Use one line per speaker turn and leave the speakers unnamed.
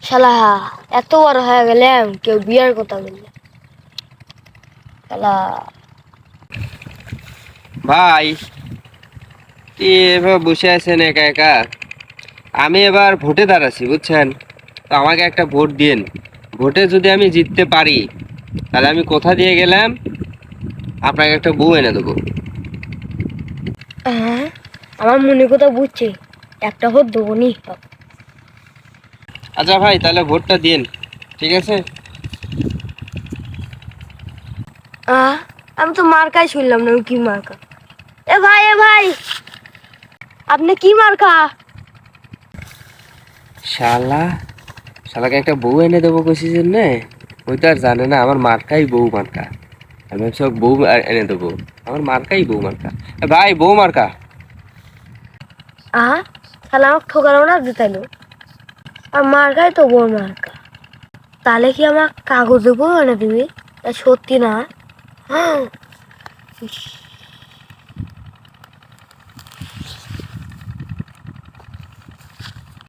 শালা এত বড় হয়ে গেলাম, কেউ বিয়ার কথা বললে শালা।
ভাই কি এভাবে বসে আছেন একা একা? আমি এবার ভোটে দাঁড়াচ্ছি বুঝছেন, তো আমাকে একটা ভোট দিন। ভোটে যদি আমি জিততে পারি তাহলে আমি কোথা দিয়ে গেলাম আপনাকে একটা বউ এনে দেবো।
হ্যাঁ, আমার মনে কথা বুঝছে, একটা ভোট দেবো নি।
আচ্ছা ভাই তাহলে ভোটটা দিন, ঠিক আছে?
আমি তো মার্কাই শুনলাম না, কি মার্কা? এ ভাই আপনি কি মার্কা?
শালা, শালাকে একটা বউ এনে দেবো কইছি জন্য ওই তো আর জানে না আমার মার্কাই বউ মার্কা। আমি সব বউ এনে দেবো, আমার মার্কাই বউ মার্কা। ভাই বউ মার্কা।
তাহলে আমাকে ঠকালো না দিতাইলো, আর মার্কাই তো বড় মার্কা। তাহলে কি আমার কাগজে বউ এনে দিবি? তা সত্যি না? ইস।